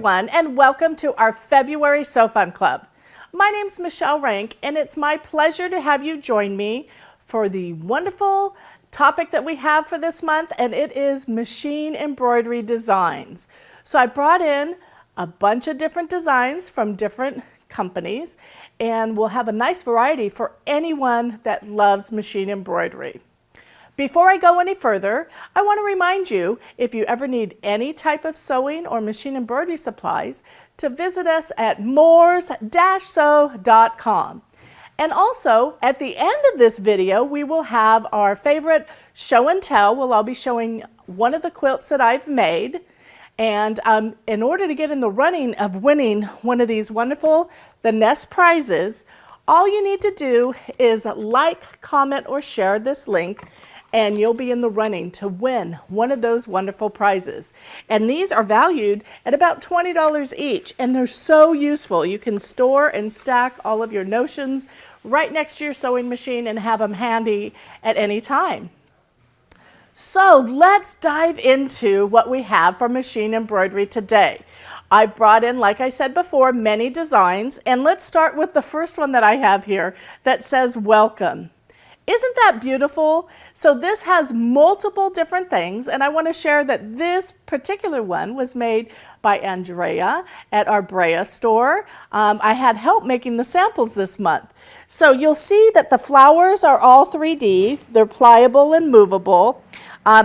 everyone, and welcome to our February Sew Fun Club. My name's Michele, and it's my pleasure to have you join me for the wonderful topic that we have for this month, and it is Machine Embroidery Designs. So I brought in a bunch of different designs from different companies, and we'll have a nice variety for anyone that loves machine embroidery. Before I go any further, I want to remind you, if you ever need any type of sewing or machine embroidery supplies, to visit us at moors-sew.com. And also, at the end of this video, we will have our favorite show and tell. We'll all be showing one of the quilts that I've made. And in order to get in the running of winning one of these wonderful The Nest prizes, all you need to do is like, comment, or share this link, and you'll be in the running to win one of those wonderful prizes. And these are valued at about $20 each, and they're so useful. You can store and stack all of your notions right next to your sewing machine and have them handy at any time. So let's dive into what we have for machine embroidery today. I've brought in, like I said before, many designs, and let's start with the first one that I have here that says welcome. Isn't that beautiful? So this has multiple different things, and I want to share that this particular one was made by Andrea at our Brea store. I had help making the samples this month. So you'll see that the flowers are all 3D. They're pliable and movable.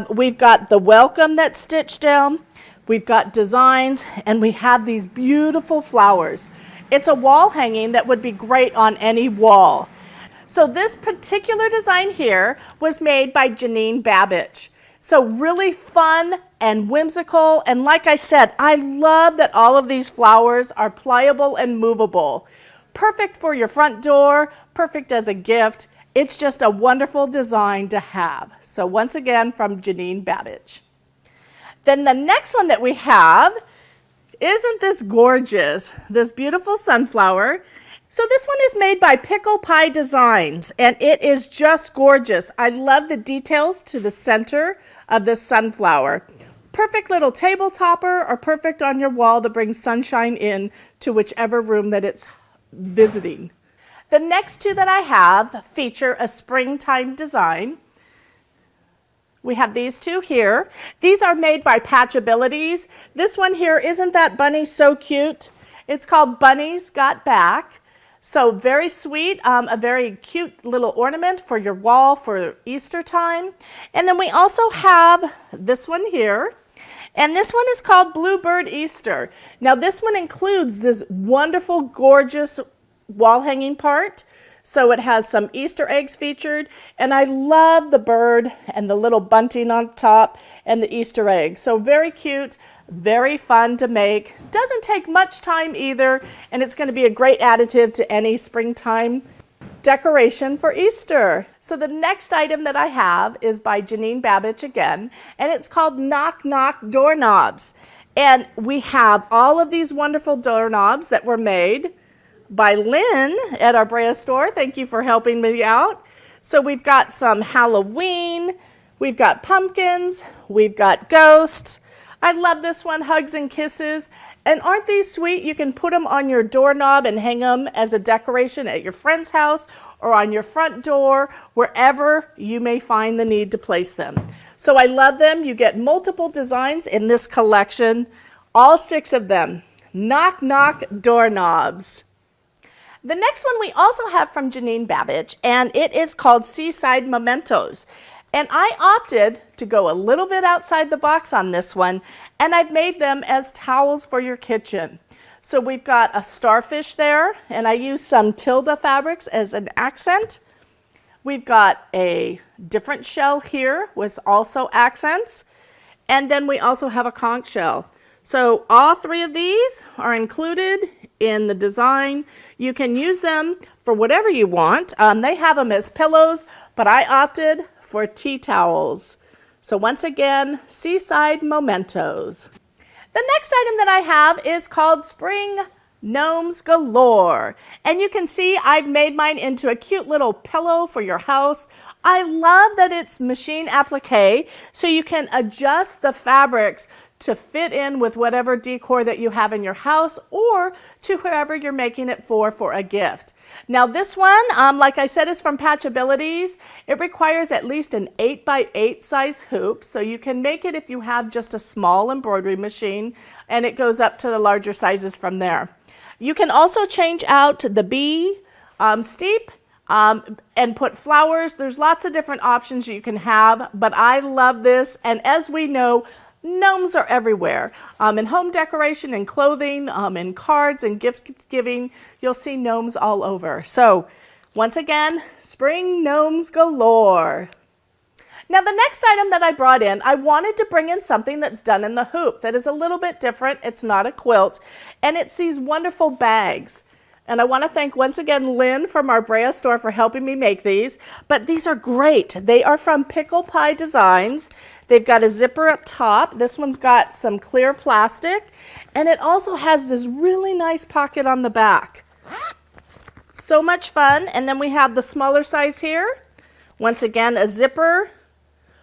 We've got the welcome that's stitched down. We've got designs, and we have these beautiful flowers. It's a wall hanging that would be great on any wall. So this particular design here was made by Janine Babbage. So really fun and whimsical. And like I said, I love that all of these flowers are pliable and movable. Perfect for your front door, perfect as a gift. It's just a wonderful design to have. So once again, from Janine Babbage. Then the next one that we have, isn't this gorgeous? This beautiful sunflower. So this one is made by Pickle Pie Designs, and it is just gorgeous. I love the details to the center of this sunflower. Perfect little table topper, or perfect on your wall to bring sunshine in to whichever room that it's visiting. The next two that I have feature a springtime design. We have these two here. These are made by Patchabilities. This one here, isn't that bunny so cute? It's called Bunny's Got Back. So very sweet, a very cute little ornament for your wall for Easter time. And then we also have this one here. And this one is called Bluebird Easter. Now this one includes this wonderful, gorgeous wall hanging part. So it has some Easter eggs featured. And I love the bird and the little bunting on top and the Easter egg. So very cute. Very fun to make. Doesn't take much time either, and it's going to be a great additive to any springtime decoration for Easter. So the next item that I have is by Janine Babbage again, and it's called Knock Knock Doorknobs. And we have all of these wonderful doorknobs that were made by Lynn at our Brea store. Thank you for helping me out. So we've got some Halloween, we've got pumpkins, we've got ghosts. I love this one, Hugs and Kisses. And aren't these sweet? You can put them on your doorknob and hang them as a decoration at your friend's house or on your front door, wherever you may find the need to place them. So I love them. You get multiple designs in this collection, all 6 of them. Knock Knock Doorknobs. The next one we also have from Janine Babbage, and it is called Seaside Mementos. And I opted to go a little bit outside the box on this one, and I've made them as towels for your kitchen. So we've got a starfish there, and I used some Tilda fabrics as an accent. We've got a different shell here with also accents, and then we also have a conch shell. So all 3 of these are included in the design. You can use them for whatever you want. They have them as pillows, but I opted for tea towels. So once again, Seaside Mementos. The next item that I have is called Spring Gnomes Galore. And you can see I've made mine into a cute little pillow for your house. I love that it's machine applique, so you can adjust the fabrics to fit in with whatever decor that you have in your house or to whoever you're making it for a gift. Now this one, like I said, is from Patchabilities. It requires at least an 8x8 size hoop, so you can make it if you have just a small embroidery machine, and it goes up to the larger sizes from there. You can also change out the bee steep and put flowers. There's lots of different options you can have, but I love this, and as we know, gnomes are everywhere. In home decoration and clothing, in cards and gift giving, you'll see gnomes all over. So once again, spring gnomes galore. Now the next item that I brought in, I wanted to bring in something that's done in the hoop that is a little bit different. It's not a quilt, and it's these wonderful bags. And I want to thank once again Lynn from our Brea store for helping me make these. But these are great. They are from Pickle Pie Designs. They've got a zipper up top. This one's got some clear plastic. And it also has this really nice pocket on the back. So much fun. And then we have the smaller size here. Once again, a zipper.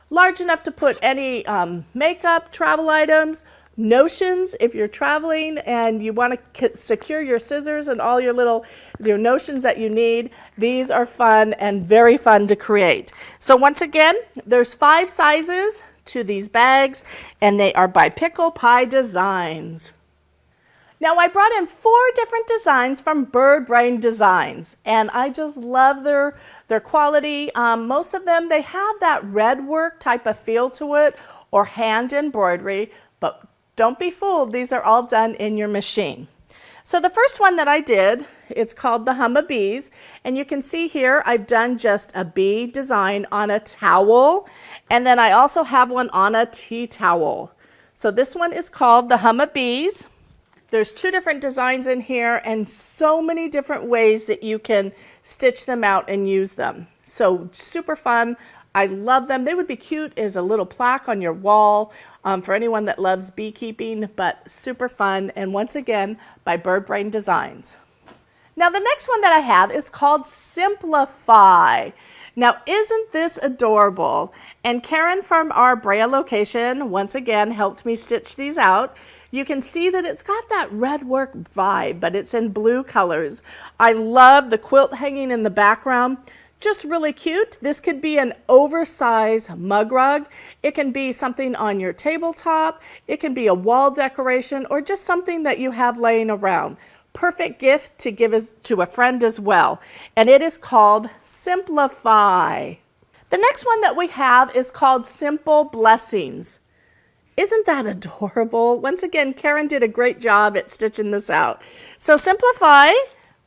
Large enough to put any makeup, travel items, notions if you're traveling and you want to secure your scissors and all your notions that you need. These are fun and very fun to create. So once again, there's 5 sizes to these bags, and they are by Pickle Pie Designs. Now I brought in 4 different designs from Bird Brain Designs, and I just love their quality. Most of them, they have that red work type of feel to it or hand embroidery, but don't be fooled, these are all done in your machine. So the first one that I did, it's called the Hummabees, and you can see here I've done just a bee design on a towel, and then I also have one on a tea towel. So this one is called the Hummabees. There's 2 different designs in here and so many different ways that you can stitch them out and use them. So super fun. I love them. They would be cute as a little plaque on your wall for anyone that loves beekeeping, but super fun. And once again, by Bird Brain Designs. Now the next one that I have is called Simplify. Now isn't this adorable? And Karen from our Brea location once again helped me stitch these out. You can see that it's got that red work vibe, but it's in blue colors. I love the quilt hanging in the background. Just really cute. This could be an oversized mug rug. It can be something on your tabletop. It can be a wall decoration or just something that you have laying around. Perfect gift to give to a friend as well. And it is called Simplify. The next one that we have is called Simple Blessings. Isn't that adorable? Once again, Karen did a great job at stitching this out. So Simplify,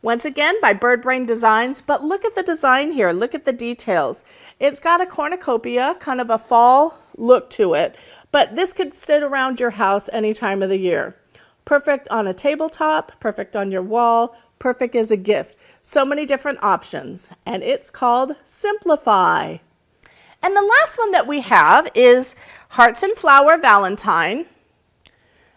once again, by Bird Brain Designs, but look at the design here. Look at the details. It's got a cornucopia, kind of a fall look to it, but this could sit around your house any time of the year. Perfect on a tabletop, perfect on your wall, perfect as a gift. So many different options, and it's called Simplify. And the last one that we have is Hearts and Flower Valentine.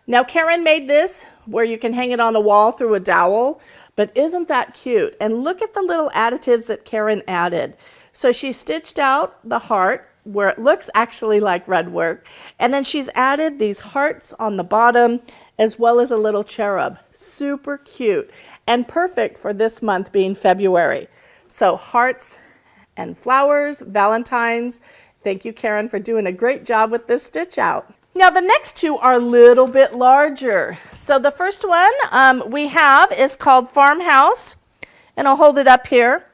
Now Karen made this where you can hang it on a wall through a dowel. But isn't that cute? And look at the little additives that Karen added. So she stitched out the heart where it looks actually like red work. And then she's added these hearts on the bottom as well as a little cherub. Super cute and perfect for this month being February. So hearts and flowers, Valentine's. Thank you, Karen, for doing a great job with this stitch out. Now the next 2 are a little bit larger. So the first one we have is called Farmhouse, and I'll hold it up here.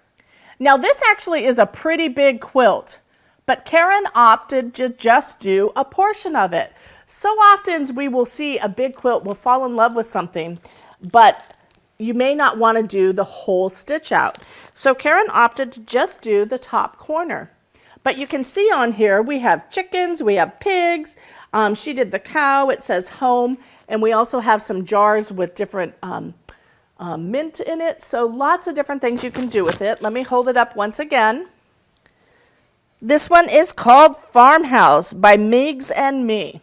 Now this actually is a pretty big quilt, but Karen opted to just do a portion of it. So often we will see a big quilt, we'll fall in love with something, but you may not want to do the whole stitch out. So Karen opted to just do the top corner. But you can see on here we have chickens, we have pigs. She did the cow, it says home, and we also have some jars with different mint in it. So lots of different things you can do with it. Let me hold it up once again. This one is called Farmhouse by Migs and Me.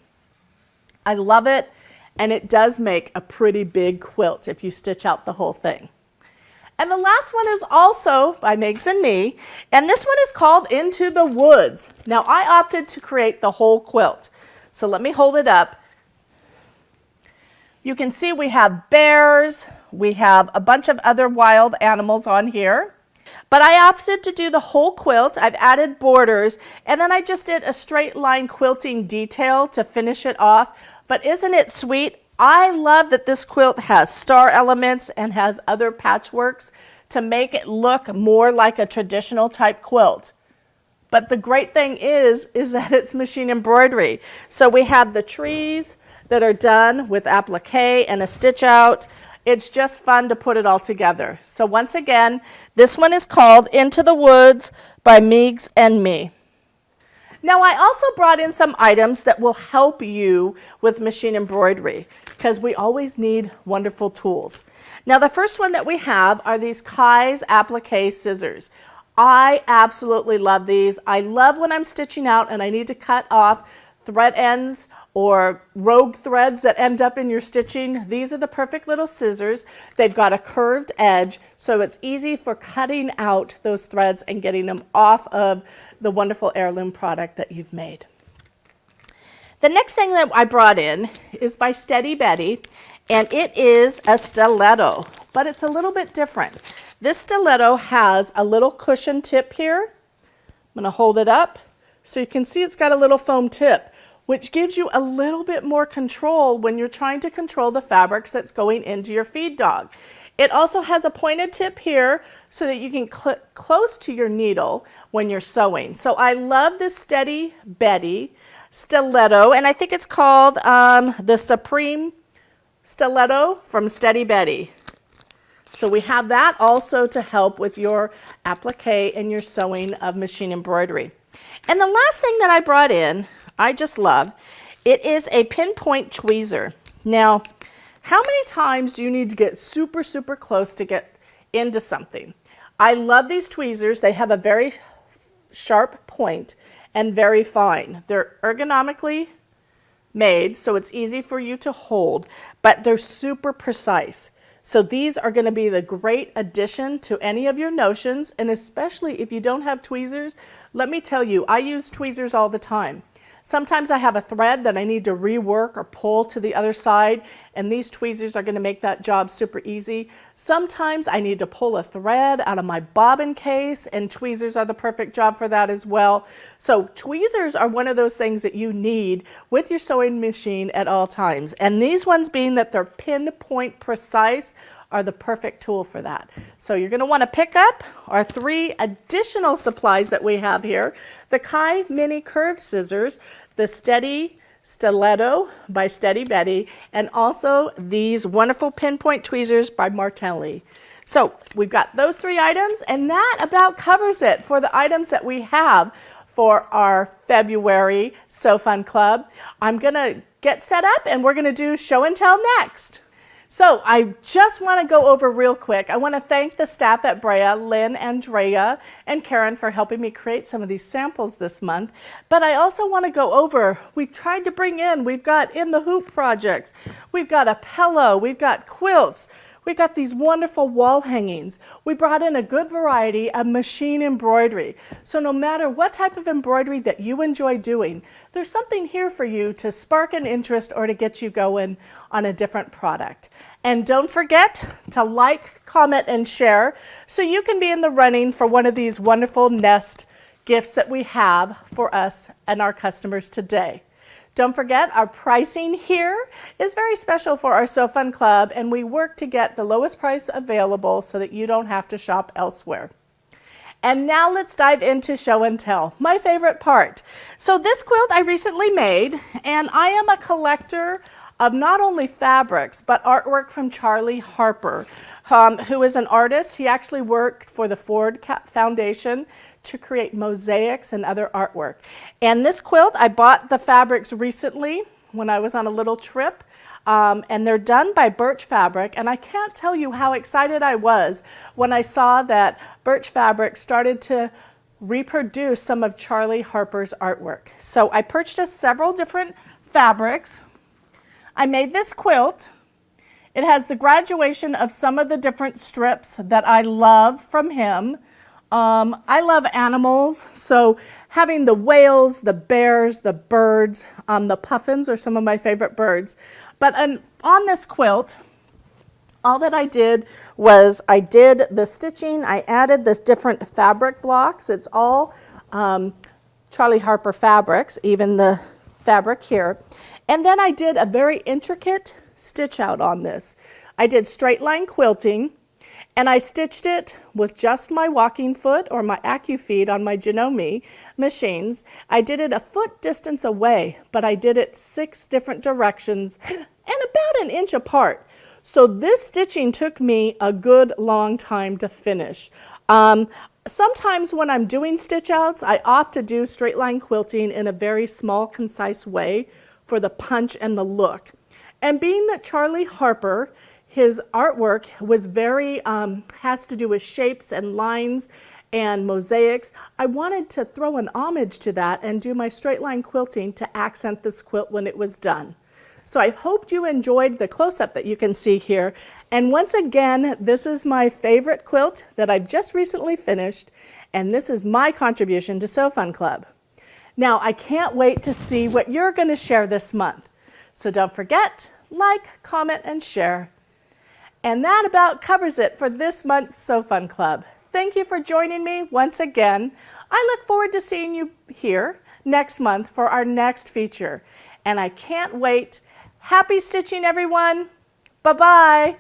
I love it, and it does make a pretty big quilt if you stitch out the whole thing. And the last one is also by Migs and Me, and this one is called Into the Woods. Now I opted to create the whole quilt. So let me hold it up. You can see we have bears, we have a bunch of other wild animals on here. But I opted to do the whole quilt. I've added borders, and then I just did a straight line quilting detail to finish it off. But isn't it sweet? I love that this quilt has star elements and has other patchworks to make it look more like a traditional type quilt. But the great thing is that it's machine embroidery. So we have the trees that are done with applique and a stitch out. It's just fun to put it all together. So once again, this one is called Into the Woods by Meigs and Me. Now I also brought in some items that will help you with machine embroidery because we always need wonderful tools. Now the first one that we have are these Kai's applique scissors. I absolutely love these. I love when I'm stitching out and I need to cut off thread ends or rogue threads that end up in your stitching. These are the perfect little scissors. They've got a curved edge, so it's easy for cutting out those threads and getting them off of the wonderful heirloom product that you've made. The next thing that I brought in is by Steady Betty, and it is a stiletto, but it's a little bit different. This stiletto has a little cushion tip here. I'm going to hold it up so you can see it's got a little foam tip, which gives you a little bit more control when you're trying to control the fabrics that's going into your feed dog. It also has a pointed tip here so that you can clip close to your needle when you're sewing. So I love this Steady Betty stiletto, and I think it's called the Supreme Stiletto from Steady Betty. So we have that also to help with your applique and your sewing of machine embroidery. And the last thing that I brought in, I just love, it is a pinpoint tweezer. Now, how many times do you need to get super, super close to get into something? I love these tweezers. They have a very sharp point and very fine. They're ergonomically made, so it's easy for you to hold, but they're super precise. So these are going to be the great addition to any of your notions, and especially if you don't have tweezers, let me tell you, I use tweezers all the time. Sometimes I have a thread that I need to rework or pull to the other side, and these tweezers are going to make that job super easy. Sometimes I need to pull a thread out of my bobbin case, and tweezers are the perfect job for that as well. So tweezers are one of those things that you need with your sewing machine at all times. And these ones, being that they're pinpoint precise, are the perfect tool for that. So you're going to want to pick up our 3 additional supplies that we have here. The Kai Mini Curved Scissors, the Steady Stiletto by Steady Betty, and also these wonderful pinpoint tweezers by Martelli. So we've got those 3 items, and that about covers it for the items that we have for our February Sew Fun Club. I'm going to get set up and we're going to do show and tell next. So I just want to go over real quick. I want to thank the staff at Brea, Lynn, Andrea, and Karen for helping me create some of these samples this month. But I also want to go over, we tried to bring in, we've got in the hoop projects, we've got a pillow, we've got quilts, we've got these wonderful wall hangings. We brought in a good variety of machine embroidery. So no matter what type of embroidery that you enjoy doing, there's something here for you to spark an interest or to get you going on a different product. And don't forget to like, comment, and share so you can be in the running for one of these wonderful nest gifts that we have for us and our customers today. Don't forget, our pricing here is very special for our Sew Fun Club, and we work to get the lowest price available so that you don't have to shop elsewhere. And now let's dive into show and tell, my favorite part. So this quilt I recently made, and I am a collector of not only fabrics, but artwork from Charlie Harper, who is an artist. He actually worked for the Ford Foundation to create mosaics and other artwork. And this quilt, I bought the fabrics recently when I was on a little trip, and they're done by Birch Fabric, and I can't tell you how excited I was when I saw that Birch Fabric started to reproduce some of Charlie Harper's artwork. So I purchased several different fabrics. I made this quilt. It has the graduation of some of the different strips that I love from him I love animals, so having the whales, the bears, the birds, the puffins are some of my favorite birds. But on this quilt, all that I did was I did the stitching. I added the different fabric blocks. It's all Charlie Harper fabrics, even the fabric here. And then I did a very intricate stitch out on this. I did straight line quilting, and I stitched it with just my walking foot or my AccuFeed on my Janome machines. I did it a foot distance away, but I did it 6 different directions and about an inch apart. So this stitching took me a good long time to finish. Sometimes when I'm doing stitch outs, I opt to do straight line quilting in a very small, concise way for the punch and the look. And being that Charlie Harper, his artwork was very, has to do with shapes and lines and mosaics, I wanted to throw an homage to that and do my straight line quilting to accent this quilt when it was done. So I hope you enjoyed the close-up that you can see here. And once again, this is my favorite quilt that I've just recently finished, and this is my contribution to Sew Fun Club. Now, I can't wait to see what you're going to share this month. So don't forget, like, comment, and share. And that about covers it for this month's Sew Fun Club. Thank you for joining me once again. I look forward to seeing you here next month for our next feature. And I can't wait. Happy stitching, everyone. Bye-bye.